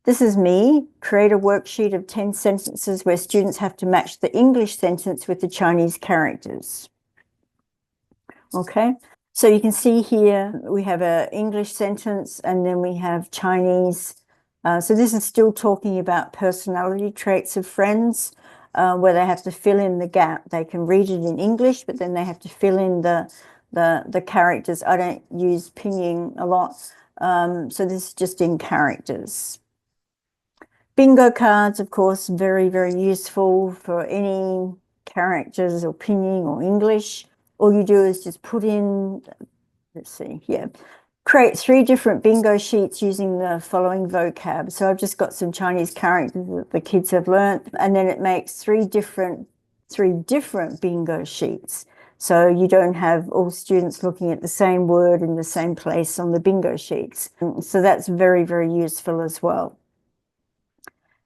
This is me. Create a worksheet of 10 sentences where students have to match the English sentence with the Chinese characters. Okay, so you can see here we have an English sentence and then we have Chinese. So this is still talking about personality traits of friends, where they have to fill in the gap. They can read it in English, but then they have to fill in the characters. I don't use pinyin a lot, so this is just in characters. Bingo cards, of course, very, very useful for any characters or pinyin or English. All you do is just put in, let's see here, create 3 different bingo sheets using the following vocab. So I've just got some Chinese characters that the kids have learnt, and then it makes 3 different bingo sheets. So you don't have all students looking at the same word in the same place on the bingo sheets. So that's very, very useful as well.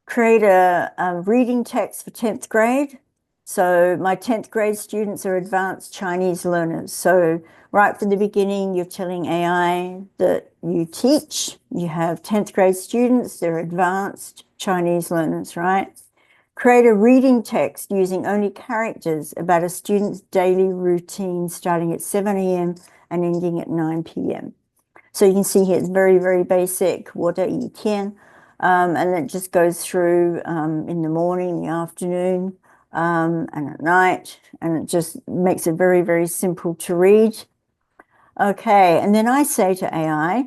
Create a reading text for 10th grade. So my 10th grade students are advanced Chinese learners. So right from the beginning, you're telling AI that you teach. You have 10th grade students, they're advanced Chinese learners, right? Create a reading text using only characters about a student's daily routine starting at 7 a.m. and ending at 9 p.m. So you can see here it's very, very basic, 我的一天. And it just goes through in the morning, the afternoon, and at night, and it just makes it very, very simple to read. Okay, and then I say to AI,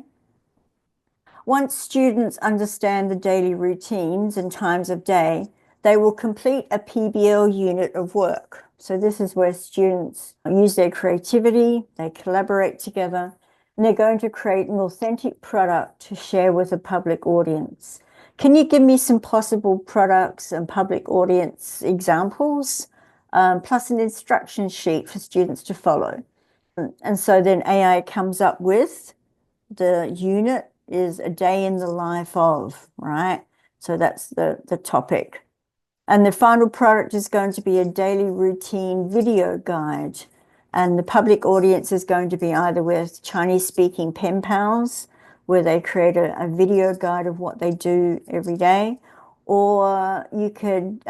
once students understand the daily routines and times of day, they will complete a PBL unit of work. So this is where students use their creativity, they collaborate together, and they're going to create an authentic product to share with a public audience. Can you give me some possible products and public audience examples, plus an instruction sheet for students to follow? And so then AI comes up with the unit is a day in the life of, right? So that's the topic. And the final product is going to be a daily routine video guide. And the public audience is going to be either with Chinese speaking pen pals, where they create a video guide of what they do every day, or you could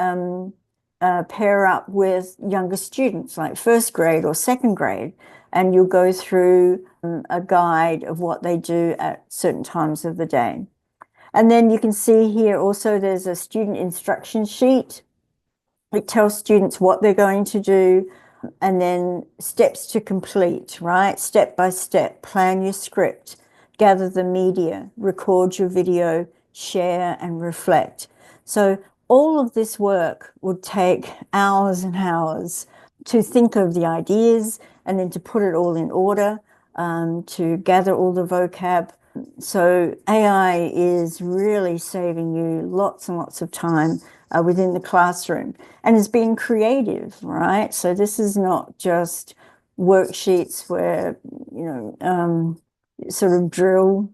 pair up with younger students like 1st grade or 2nd grade, and you'll go through a guide of what they do at certain times of the day. And then you can see here also there's a student instruction sheet. It tells students what they're going to do and then steps to complete, right? Step by step, plan your script, gather the media, record your video, share and reflect. So all of this work would take hours and hours to think of the ideas and then to put it all in order, to gather all the vocab. So AI is really saving you lots and lots of time within the classroom and is being creative, right? So this is not just worksheets where, sort of drill.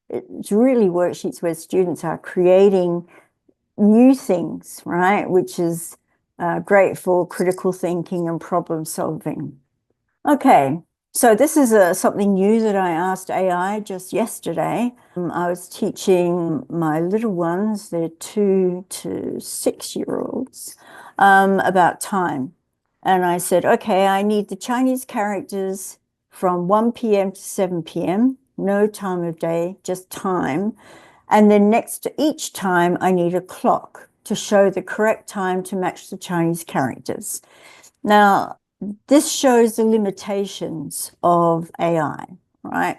It's really worksheets where students are creating new things, right? Which is great for critical thinking and problem solving. Okay, so this is something new that I asked AI just yesterday. I was teaching my little ones, they're 2 to 6-year-olds, about time. And I said, okay, I need the Chinese characters from 1 p.m. to 7 p.m., no time of day, just time. And then next to each time, I need a clock to show the correct time to match the Chinese characters. Now, this shows the limitations of AI, right?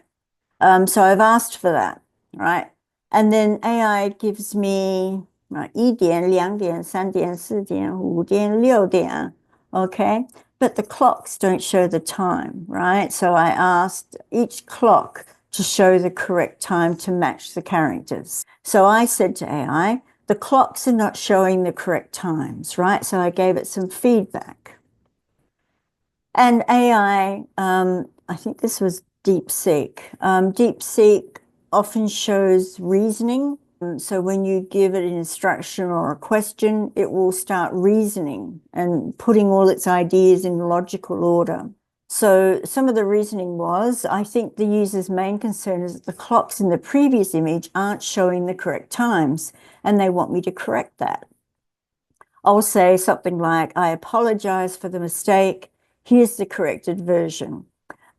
So I've asked for that, right? And then AI gives me 1点, 2点, 3点, 4点, 5点, 6点, okay? But the clocks don't show the time, right? So I asked each clock to show the correct time to match the characters. So I said to AI, the clocks are not showing the correct times, right? So I gave it some feedback. And AI, I think this was DeepSeek. DeepSeek often shows reasoning. So when you give it an instruction or a question, it will start reasoning and putting all its ideas in logical order. So some of the reasoning was, I think the user's main concern is that the clocks in the previous image aren't showing the correct times, and they want me to correct that. I'll say something like, I apologize for the mistake. Here's the corrected version.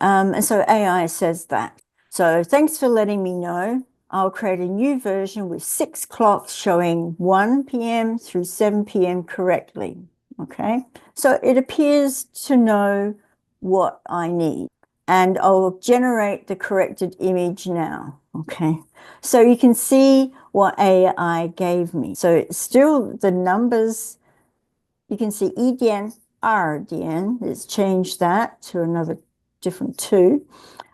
And so AI says that. So thanks for letting me know. I'll create a new version with 6 clocks showing 1 p.m. through 7 p.m. correctly. Okay, so it appears to know what I need, and I'll generate the corrected image now. Okay, so you can see what AI gave me. So it's still the numbers. You can see 1点, 2点. Let's change that to another different 2.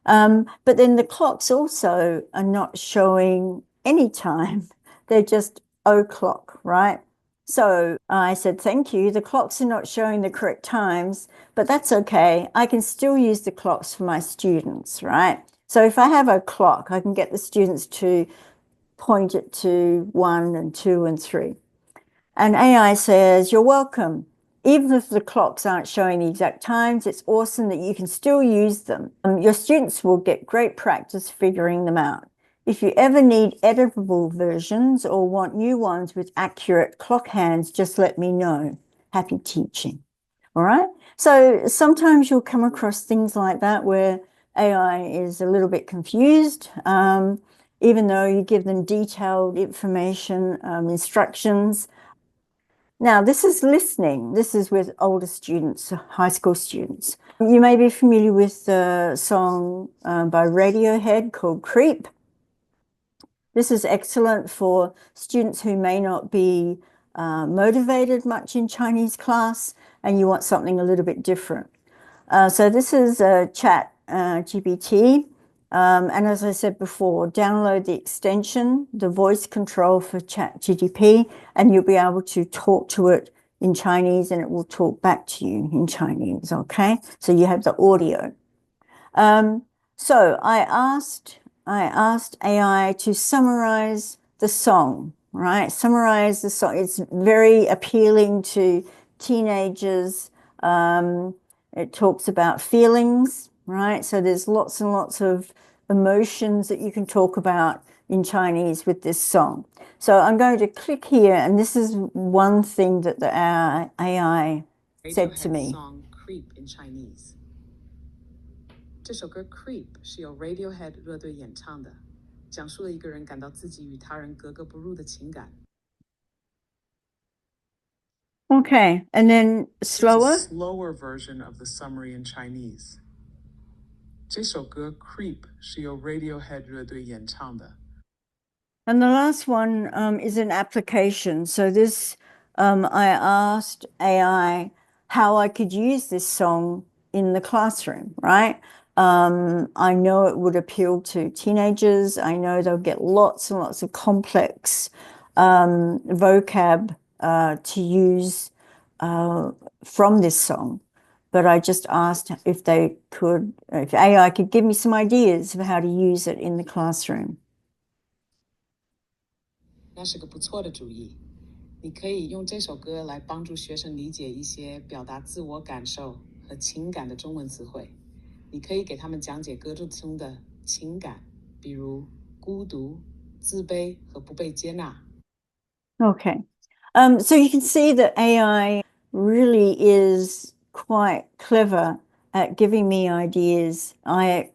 But then the clocks also are not showing any time. They're just o'clock, right? So I said, thank you. The clocks are not showing the correct times, but that's okay. I can still use the clocks for my students, right? So if I have a clock, I can get the students to point it to 1 and 2 and 3. And AI says, you're welcome. Even if the clocks aren't showing the exact times, it's awesome that you can still use them. Your students will get great practice figuring them out. If you ever need editable versions or want new ones with accurate clock hands, just let me know. Happy teaching. All right. So sometimes you'll come across things like that where AI is a little bit confused, even though you give them detailed information, instructions. Now, this is listening. This is with older students, high school students. You may be familiar with the song by Radiohead called Creep. This is excellent for students who may not be motivated much in Chinese class, and you want something a little bit different. So this is Chat GPT. And as I said before, download the extension, the voice control for ChatGPT, and you'll be able to talk to it in Chinese and it will talk back to you in Chinese, okay? So you have the audio. So I asked AI to summarize the song, right? Summarize the song. It's very appealing to teenagers. It talks about feelings, right? So there's lots and lots of emotions that you can talk about in Chinese with this song. So I'm going to click here, and this is one thing that the AI said to me. Song Creep in Chinese. 这首歌《Creep》是由 Radiohead 乐队演唱的，讲述了一个人感到自己与他人格格不入的情感。Okay, and then slower. Here's a slower version of the summary in Chinese. 这首歌《Creep》是由 Radiohead 乐队演唱的。And the last one is an application. So this, I asked AI how I could use this song in the classroom, right? I know it would appeal to teenagers. I know they'll get lots and lots of complex vocab to use from this song. But I just asked if AI could give me some ideas of how to use it in the classroom. 那是个不错的主意。你可以用这首歌来帮助学生理解一些表达自我感受和情感的中文词汇。你可以给他们讲解歌中的情感，比如孤独、自卑和不被接纳。Okay. So you can see that AI really is quite clever at giving me ideas. I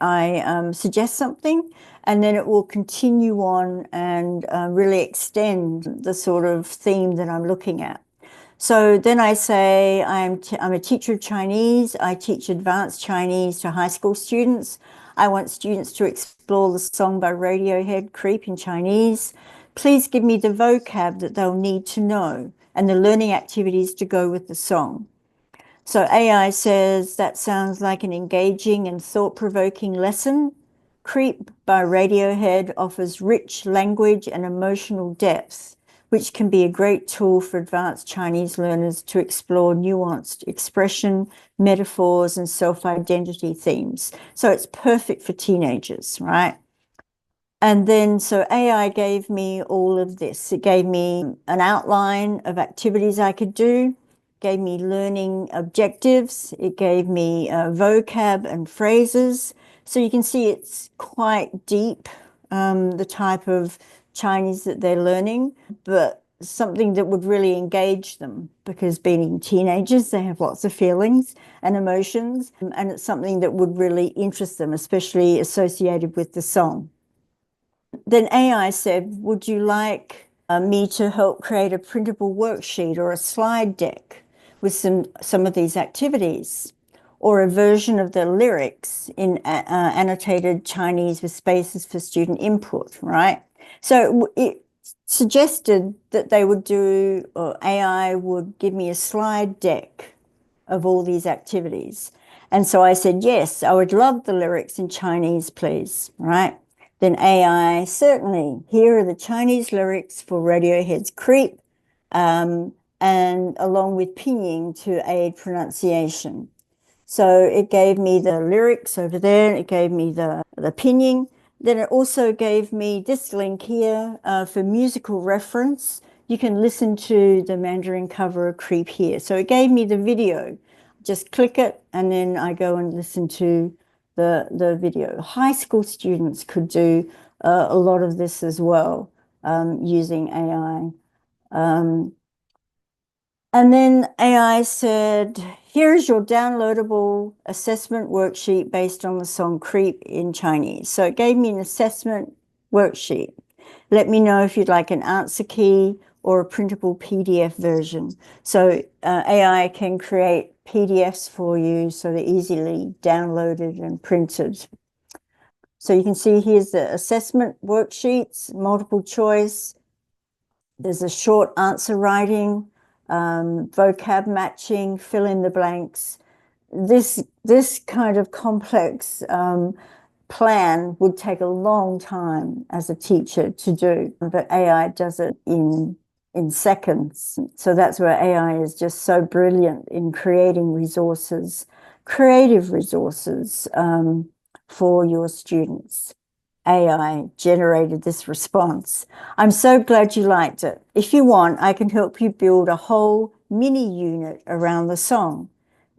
suggest something, and then it will continue on and really extend the sort of theme that I'm looking at. So then I say, I'm a teacher of Chinese. I teach advanced Chinese to high school students. I want students to explore the song by Radiohead, Creep, in Chinese. Please give me the vocab that they'll need to know and the learning activities to go with the song. So AI says that sounds like an engaging and thought-provoking lesson. Creep by Radiohead offers rich language and emotional depth, which can be a great tool for advanced Chinese learners to explore nuanced expression, metaphors, and self-identity themes. So it's perfect for teenagers, right? And then, so AI gave me all of this. It gave me an outline of activities I could do, gave me learning objectives. It gave me vocab and phrases. So you can see it's quite deep, the type of Chinese that they're learning, but something that would really engage them, because being teenagers, they have lots of feelings and emotions, and it's something that would really interest them, especially associated with the song. Then AI said, would you like me to help create a printable worksheet or a slide deck with some of these activities, or a version of the lyrics in annotated Chinese with spaces for student input, right? So it suggested that they would do, or AI would give me a slide deck of all these activities. And so I said, yes, I would love the lyrics in Chinese, please, right? Then AI, certainly, here are the Chinese lyrics for Radiohead's Creep, and along with pinyin to aid pronunciation. So it gave me the lyrics over there, it gave me the pinyin. Then it also gave me this link here for musical reference. You can listen to the Mandarin cover of Creep here. So it gave me the video. Just click it, and then I go and listen to the video. High school students could do a lot of this as well, using AI. And then AI said, here's your downloadable assessment worksheet based on the song Creep in Chinese. So it gave me an assessment worksheet. Let me know if you'd like an answer key or a printable PDF version. So AI can create PDFs for you so they're easily downloaded and printed. So you can see here's the assessment worksheets, multiple choice. There's a short answer writing, vocab matching, fill in the blanks. This kind of complex plan would take a long time as a teacher to do, but AI does it in seconds. So that's where AI is just so brilliant in creating resources, creative resources, for your students. AI generated this response. I'm so glad you liked it. If you want, I can help you build a whole mini unit around the song,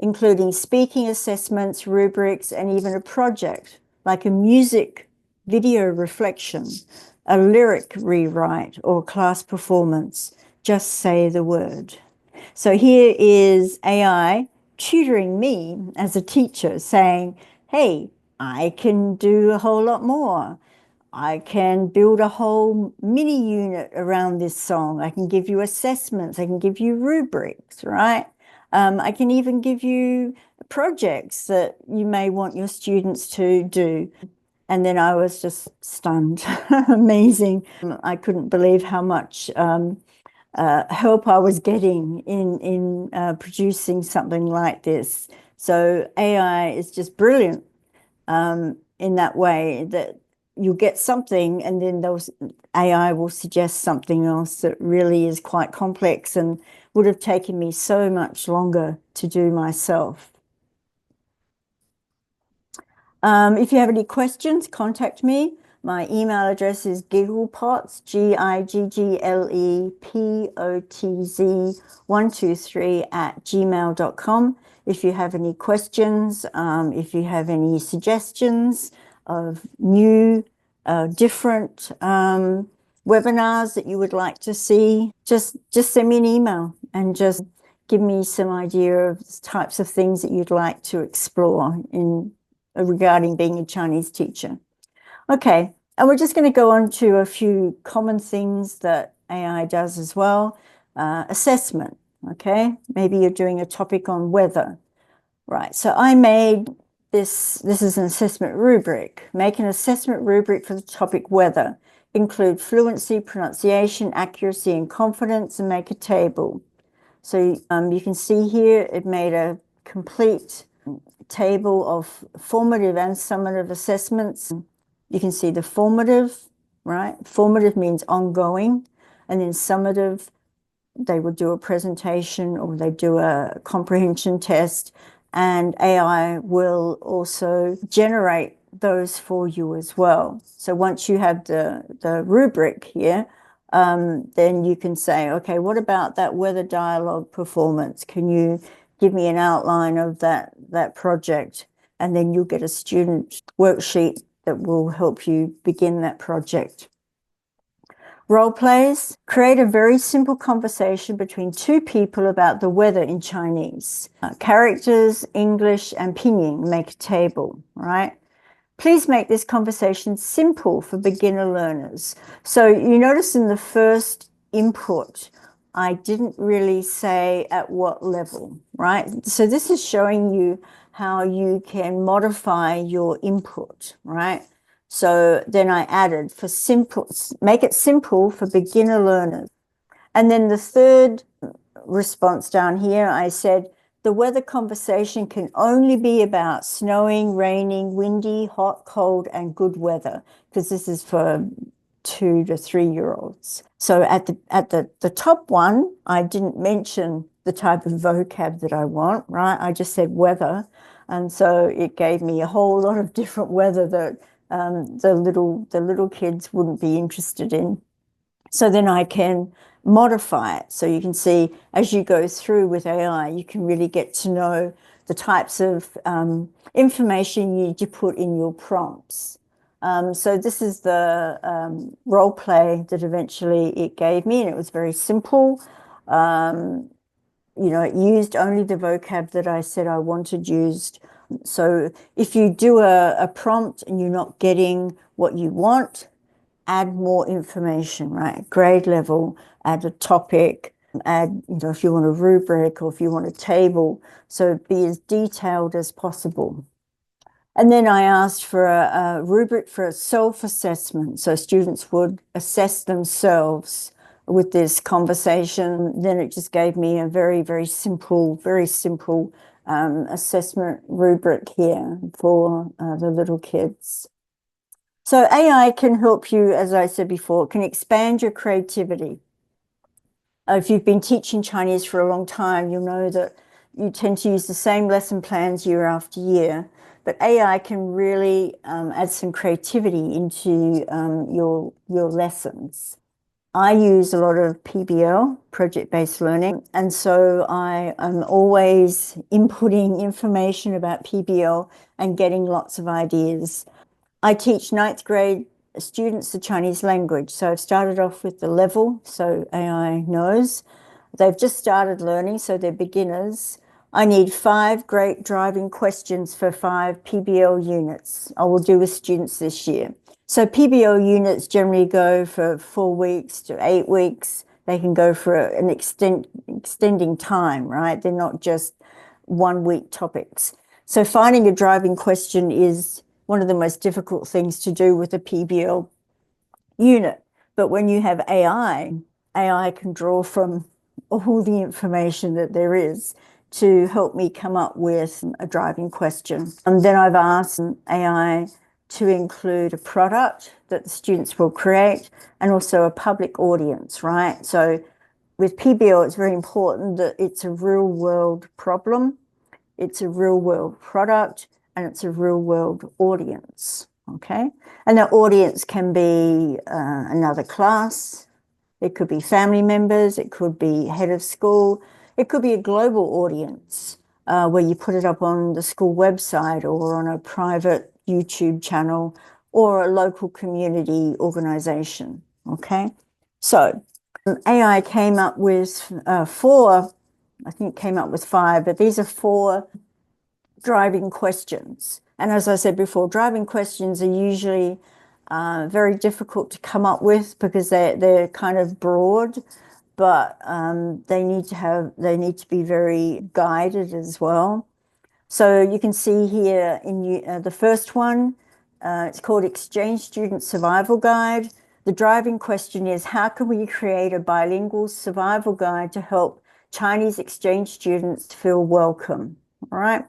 including speaking assessments, rubrics, and even a project like a music video reflection, a lyric rewrite, or class performance. Just say the word. So here is AI tutoring me as a teacher, saying, hey, I can do a whole lot more. I can build a whole mini unit around this song. I can give you assessments. I can give you rubrics, right? I can even give you projects that you may want your students to do. And then I was just stunned. Amazing. I couldn't believe how much help I was getting in producing something like this. So AI is just brilliant in that way, that you'll get something and then AI will suggest something else that really is quite complex and would have taken me so much longer to do myself. If you have any questions, contact me. My email address is gigglepots, GIGGLEPOTZ123 @gmail.com. If you have any questions, if you have any suggestions of new, different webinars that you would like to see, just send me an email and just give me some idea of the types of things that you'd like to explore regarding being a Chinese teacher. Okay, and we're just going to go on to a few common things that AI does as well. Assessment, okay? Maybe you're doing a topic on weather. Right, so I made this is an assessment rubric. Make an assessment rubric for the topic weather. Include fluency, pronunciation, accuracy, and confidence, and make a table. So you can see here, it made a complete table of formative and summative assessments. You can see the formative, right? Formative means ongoing, and then summative, they would do a presentation or they do a comprehension test, and AI will also generate those for you as well. So once you have the rubric here, then you can say, okay, what about that weather dialogue performance? Can you give me an outline of that project? And then you'll get a student worksheet that will help you begin that project. Role plays, create a very simple conversation between two people about the weather in Chinese. Characters, English, and pinyin make a table, right? Please make this conversation simple for beginner learners. So you notice in the first input, I didn't really say at what level, right? So this is showing you how you can modify your input, right? So then I added for simple, make it simple for beginner learners. And then the third response down here, I said, the weather conversation can only be about snowing, raining, windy, hot, cold, and good weather, because this is for 2 to 3-year-olds. So at the top one, I didn't mention the type of vocab that I want, right? I just said weather. And so it gave me a whole lot of different weather that the little kids wouldn't be interested in. So then I can modify it. So you can see as you go through with AI, you can really get to know the types of information you need to put in your prompts. So this is the role play that eventually it gave me, and it was very simple. It used only the vocab that I said I wanted used. So if you do a prompt and you're not getting what you want, add more information, right? Grade level, add a topic, add, if you want a rubric or if you want a table. So be as detailed as possible. And then I asked for a rubric for a self-assessment. So students would assess themselves with this conversation. Then it just gave me a very, very simple assessment rubric here for the little kids. So AI can help you, as I said before, can expand your creativity. If you've been teaching Chinese for a long time, you'll know that you tend to use the same lesson plans year after year, but AI can really add some creativity into your lessons. I use a lot of PBL, project-based learning, and so I am always inputting information about PBL and getting lots of ideas. I teach 9th grade students the Chinese language. So I've started off with the level, so AI knows. They've just started learning, so they're beginners. I need 5 great driving questions for 5 PBL units I will do with students this year. So PBL units generally go for 4 weeks to 8 weeks. They can go for an extending time, right? They're not just 1-week topics. So finding a driving question is one of the most difficult things to do with a PBL unit. But when you have AI can draw from all the information that there is to help me come up with a driving question. And then I've asked AI to include a product that the students will create and also a public audience, right? So with PBL, it's very important that it's a real world problem, it's a real world product, and it's a real world audience, okay? And that audience can be another class, it could be family members, it could be head of school, it could be a global audience where you put it up on the school website or on a private YouTube channel or a local community organization, okay? So AI came up with 4, I think came up with 5, but these are 4 driving questions. And as I said before, driving questions are usually very difficult to come up with because they're kind of broad, but they need to be very guided as well. So you can see here in the first one, it's called Exchange Student Survival Guide. The driving question is, how can we create a bilingual survival guide to help Chinese exchange students feel welcome? All right.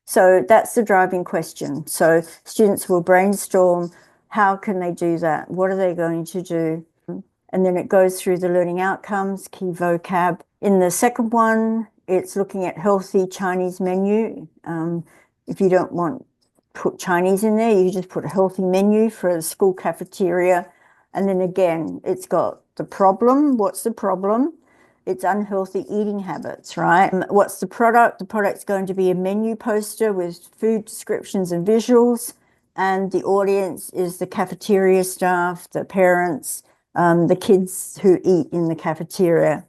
So that's the driving question. So students will brainstorm, how can they do that? What are they going to do? And then it goes through the learning outcomes, key vocab. In the second one, it's looking at healthy Chinese menu. If you don't want put Chinese in there, you just put a healthy menu for a school cafeteria. And then again, it's got the problem. What's the problem? It's unhealthy eating habits, right? What's the product? The product's going to be a menu poster with food descriptions and visuals. And the audience is the cafeteria staff, the parents, the kids who eat in the cafeteria.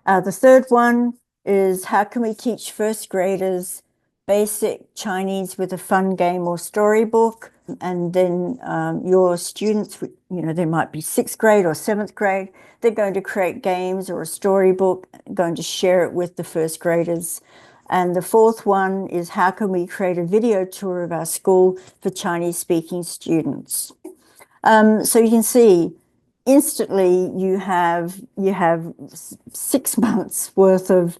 The third one is how can we teach first graders basic Chinese with a fun game or storybook? And then your students, they might be 6th grade or 7th grade. They're going to create games or a storybook, going to share it with the first graders. And the fourth one is how can we create a video tour of our school for Chinese speaking students? So you can see instantly you have 6 months worth of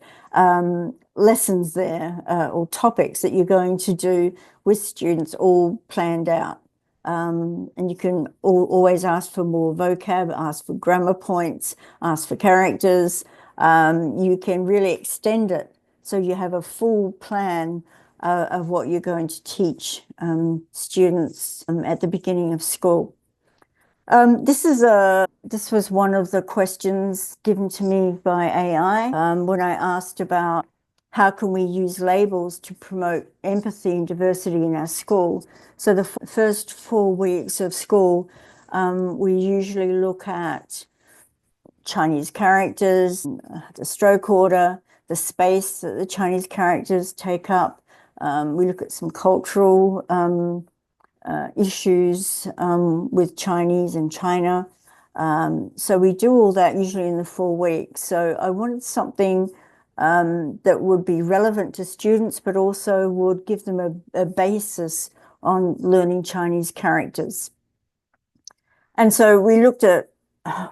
lessons there or topics that you're going to do with students all planned out. And you can always ask for more vocab, ask for grammar points, ask for characters. You can really extend it so you have a full plan of what you're going to teach students at the beginning of school. This was one of the questions given to me by AI when I asked about how can we use labels to promote empathy and diversity in our school. So the first 4 weeks of school, we usually look at Chinese characters, the stroke order, the space that the Chinese characters take up. We look at some cultural issues with Chinese and China. So we do all that usually in the 4 weeks. So I wanted something that would be relevant to students, but also would give them a basis on learning Chinese characters. And so we looked at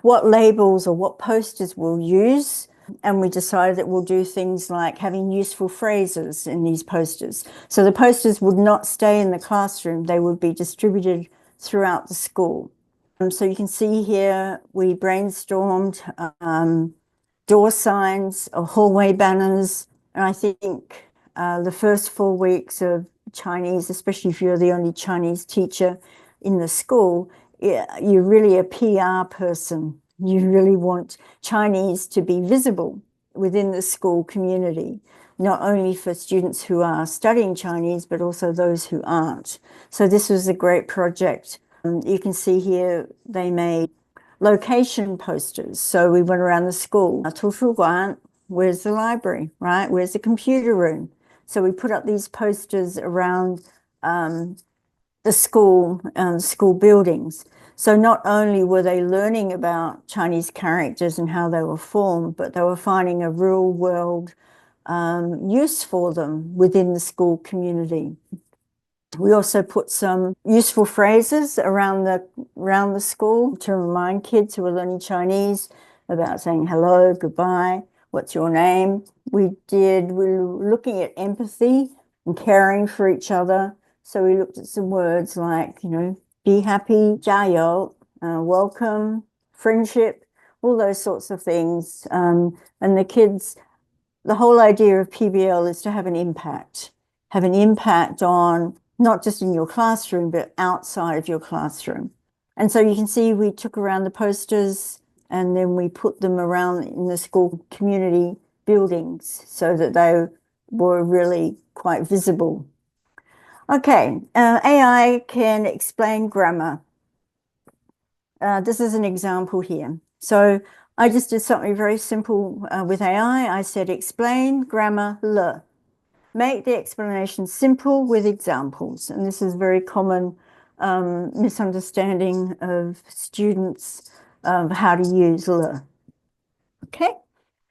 what labels or what posters we'll use. And we decided that we'll do things like having useful phrases in these posters. So the posters would not stay in the classroom. They would be distributed throughout the school. So you can see here, we brainstormed door signs or hallway banners. And I think the first 4 weeks of Chinese, especially if you're the only Chinese teacher in the school, you're really a PR person. You really want Chinese to be visible within the school community, not only for students who are studying Chinese, but also those who aren't. So this was a great project. You can see here they made location posters. So we went around the school. 图书馆, where's the library, right? Where's the computer room? So we put up these posters around the school buildings. So not only were they learning about Chinese characters and how they were formed, but they were finding a real world use for them within the school community. We also put some useful phrases around the school to remind kids who are learning Chinese about saying hello, goodbye, what's your name. We were looking at empathy and caring for each other. So we looked at some words like, be happy, 加油, welcome, friendship, all those sorts of things. And the kids, the whole idea of PBL is to have an impact on not just in your classroom, but outside of your classroom. And so you can see we took around the posters and then we put them around in the school community buildings so that they were really quite visible. Okay, AI can explain grammar. This is an example here. So I just did something very simple with AI. I said, explain grammar le. Make the explanation simple with examples. And this is very common misunderstanding of students of how to use le. Okay,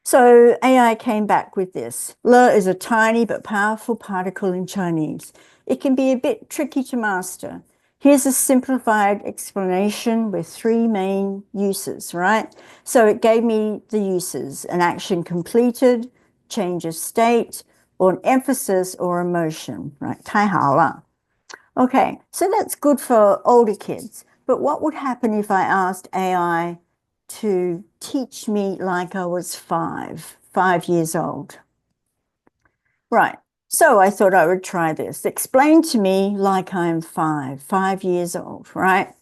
so AI came back with this. Le is a tiny but powerful particle in Chinese. It can be a bit tricky to master. Here's a simplified explanation with 3 main uses, right? So it gave me the uses: an action completed, change of state, or an emphasis or emotion, right? 太好了. Okay, so that's good for older kids. But what would happen if I asked AI to teach me like I was 5 years old? Right. So I thought I would try this. Explain to me like I'm 5 years old, right?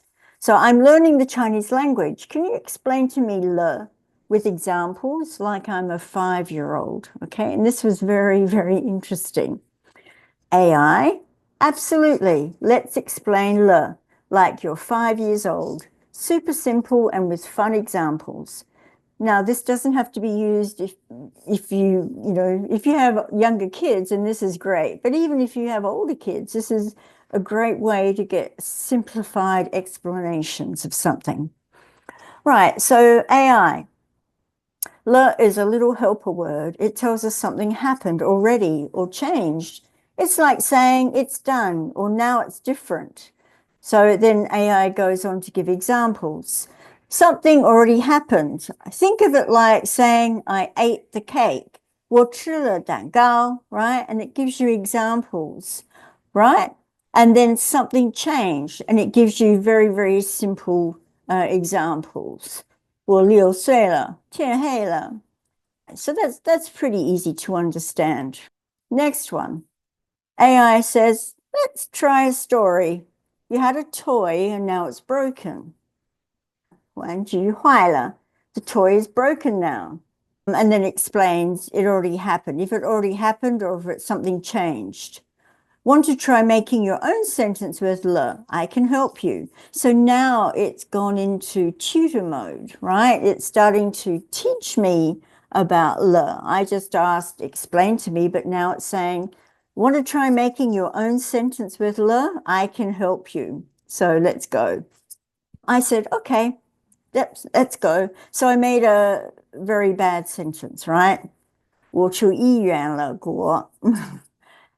So I'm learning the Chinese language. Can you explain to me le with examples like I'm a 5-year-old? Okay, and this was very, very interesting. AI, absolutely. Let's explain le like you're 5 years old. Super simple and with fun examples. Now, this doesn't have to be used if you have younger kids, and this is great. But even if you have older kids, this is a great way to get simplified explanations of something. Right, so AI. Le is a little helper word. It tells us something happened already or changed. It's like saying it's done or now it's different. So then AI goes on to give examples. Something already happened. Think of it like saying, I ate the cake. 我吃了蛋糕, right? And it gives you examples, right? And then something changed and it gives you very, very simple examples. 我6岁了,天黑了. So that's pretty easy to understand. Next one. AI says, let's try a story. You had a toy and now it's broken. 玩具坏了. The toy is broken now. And then explains it already happened. If it already happened or if it's something changed. Want to try making your own sentence with le? I can help you. So now it's gone into tutor mode, right? It's starting to teach me about le. I just asked, explain to me, but now it's saying, want to try making your own sentence with le? I can help you. So let's go. I said, okay, let's go. So I made a very bad sentence, right? 我去医院了, 国.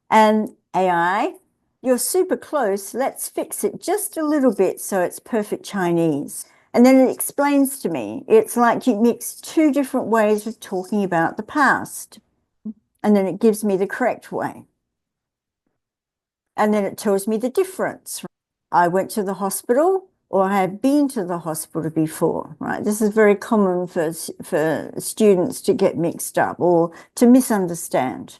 And AI, you're super close. Let's fix it just a little bit so it's perfect Chinese. And then it explains to me. It's like you mix two different ways of talking about the past. And then it gives me the correct way. And then it tells me the difference. I went to the hospital or I have been to the hospital before, right? This is very common for students to get mixed up or to misunderstand.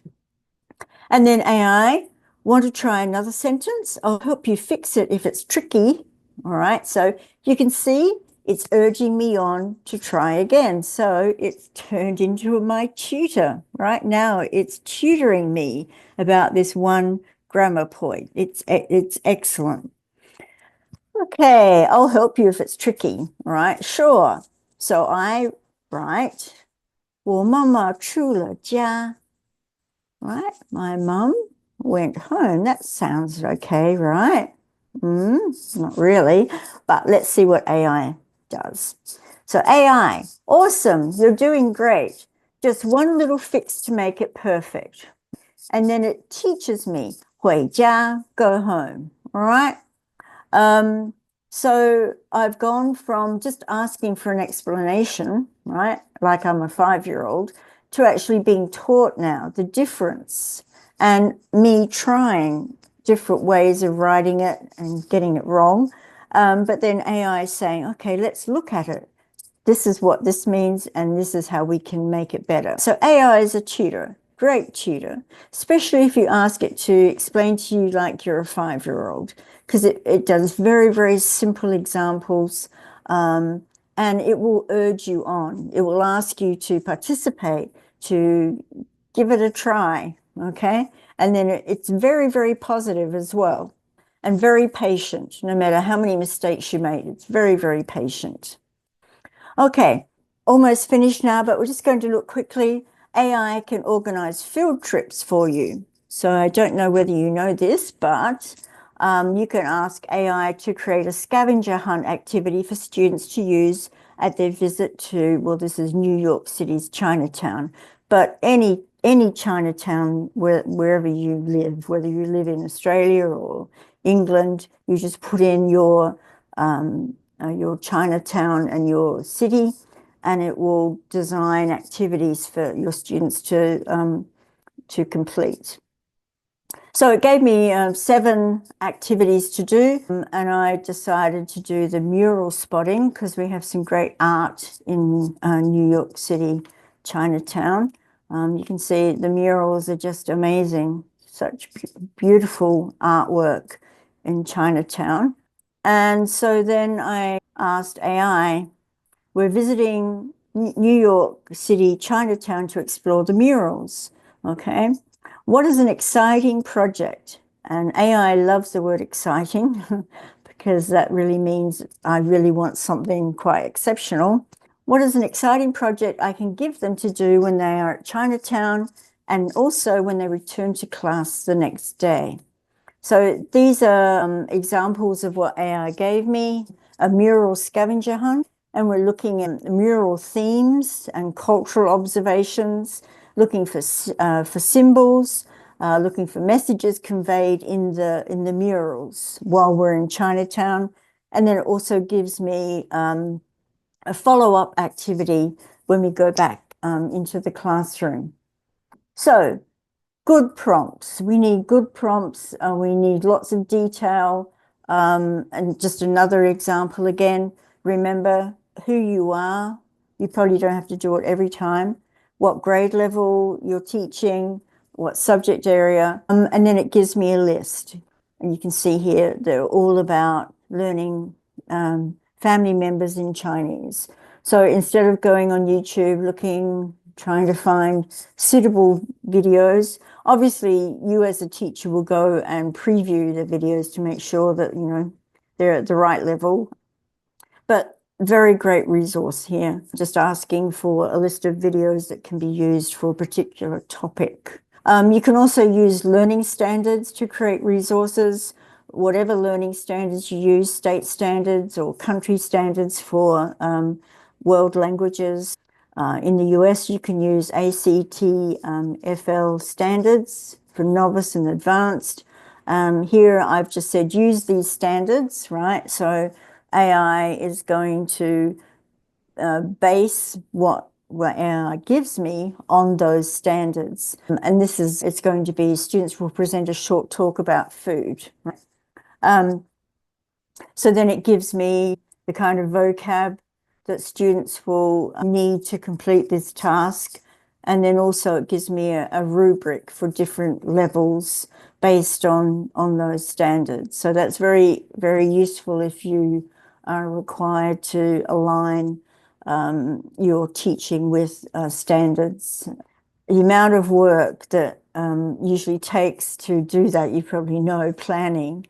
And then AI, want to try another sentence? I'll help you fix it if it's tricky. All right, so you can see it's urging me on to try again. So it's turned into my tutor. Right now, it's tutoring me about this one grammar point. It's excellent. Okay, I'll help you if it's tricky. All right, sure. So I write, 我妈妈出了家. Right, my mum went home. That sounds okay, right? Not really, but let's see what AI does. So AI, awesome, you're doing great. Just one little fix to make it perfect. And then it teaches me, 回家, go home, all right? So I've gone from just asking for an explanation, right? Like I'm a 5-year-old, to actually being taught now the difference and me trying different ways of writing it and getting it wrong. But then AI is saying, okay, let's look at it. This is what this means, and this is how we can make it better. So AI is a tutor, great tutor, especially if you ask it to explain to you like you're a 5-year-old, because it does very, very simple examples, and it will urge you on. It will ask you to participate, to give it a try, okay? And then it's very, very positive as well, and very patient. No matter how many mistakes you made, it's very, very patient. Okay, almost finished now, but we're just going to look quickly. AI can organize field trips for you. So I don't know whether you know this, but you can ask AI to create a scavenger hunt activity for students to use at their visit to, well, this is New York City's Chinatown, but any Chinatown wherever you live, whether you live in Australia or England, you just put in your Chinatown and your city, and it will design activities for your students to complete. So it gave me 7 activities to do, and I decided to do the mural spotting because we have some great art in New York City, Chinatown. You can see the murals are just amazing, such beautiful artwork in Chinatown. And so then I asked AI, we're visiting New York City, Chinatown to explore the murals. Okay. What is an exciting project? And AI loves the word exciting because that really means I really want something quite exceptional. What is an exciting project I can give them to do when they are at Chinatown and also when they return to class the next day? So these are examples of what AI gave me: a mural scavenger hunt, and we're looking at mural themes and cultural observations, looking for symbols, looking for messages conveyed in the murals while we're in Chinatown. And then it also gives me a follow-up activity when we go back into the classroom. So good prompts. We need good prompts. We need lots of detail. And just another example again, remember who you are. You probably don't have to do it every time. What grade level you're teaching, what subject area. And then it gives me a list. And you can see here, they're all about learning family members in Chinese. So instead of going on YouTube, trying to find suitable videos, obviously you as a teacher will go and preview the videos to make sure that, you know, they're at the right level. But very great resource here, just asking for a list of videos that can be used for a particular topic. You can also use learning standards to create resources. Whatever learning standards you use, state standards or country standards for world languages. In the US, you can use ACT FL standards for novice and advanced. Here, I've just said use these standards, right? So AI is going to base what AI gives me on those standards. And it's going to be, students will present a short talk about food. So then it gives me the kind of vocab that students will need to complete this task. And then also it gives me a rubric for different levels based on those standards. So that's very, very useful if you are required to align your teaching with standards. The amount of work that usually takes to do that, you probably know, planning,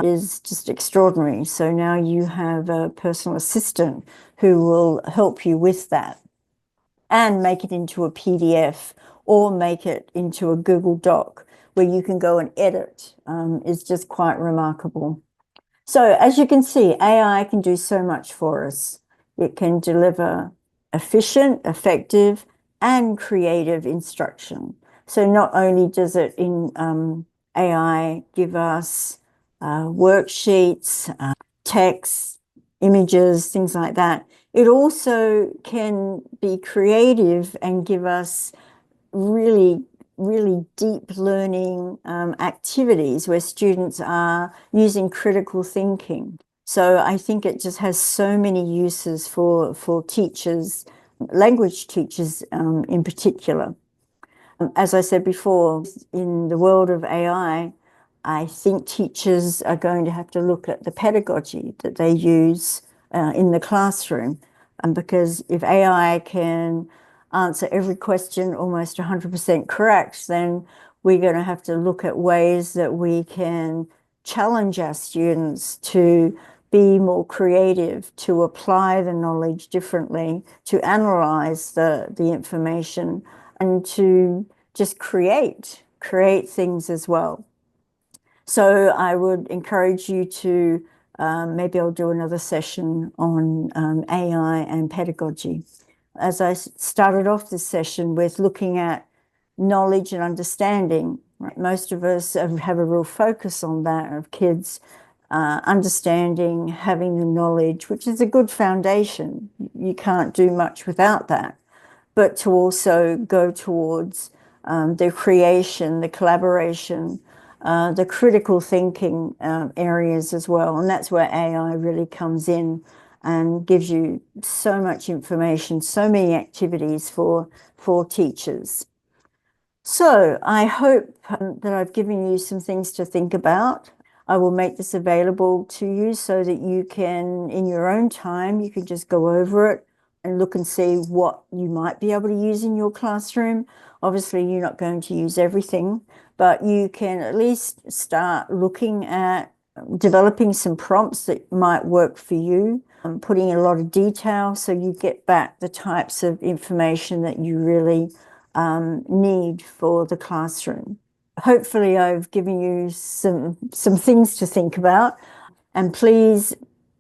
is just extraordinary. So now you have a personal assistant who will help you with that and make it into a PDF or make it into a Google Doc where you can go and edit. It's just quite remarkable. So as you can see, AI can do so much for us. It can deliver efficient, effective, and creative instruction. So not only does it in AI give us worksheets, text, images, things like that, it also can be creative and give us really deep learning activities where students are using critical thinking. So I think it just has so many uses for teachers, language teachers in particular. As I said before, in the world of AI, I think teachers are going to have to look at the pedagogy that they use in the classroom. Because if AI can answer every question almost 100% correct, then we're going to have to look at ways that we can challenge our students to be more creative, to apply the knowledge differently, to analyze the information, and to just create things as well. So I would encourage you to, maybe I'll do another session on AI and pedagogy. As I started off this session with looking at knowledge and understanding, right? Most of us have a real focus on that, of kids understanding, having the knowledge, which is a good foundation. You can't do much without that. But to also go towards the creation, the collaboration, the critical thinking areas as well. And that's where AI really comes in and gives you so much information, so many activities for teachers. So I hope that I've given you some things to think about. I will make this available to you so that you can, in your own time, you can just go over it and look and see what you might be able to use in your classroom. Obviously, you're not going to use everything, but you can at least start looking at developing some prompts that might work for you, putting in a lot of detail so you get back the types of information that you really need for the classroom. Hopefully, I've given you some things to think about, and please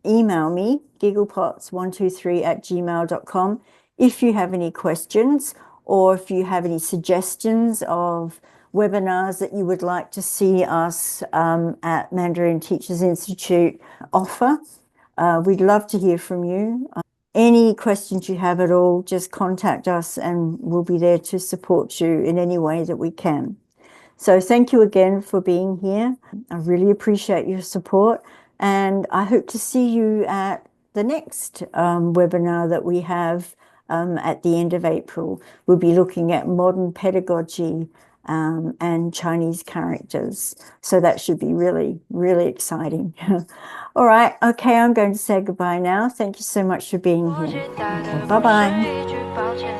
email me, gigglepots123@gmail.com, if you have any questions or if you have any suggestions of webinars that you would like to see us at Mandarin Teachers Institute offer. We'd love to hear from you. Any questions you have at all, just contact us and we'll be there to support you in any way that we can. So thank you again for being here. I really appreciate your support, and I hope to see you at the next webinar that we have at the end of April. We'll be looking at modern pedagogy and Chinese characters. So that should be really, really exciting. All right. Okay, I'm going to say goodbye now. Thank you so much for being here. Bye-bye.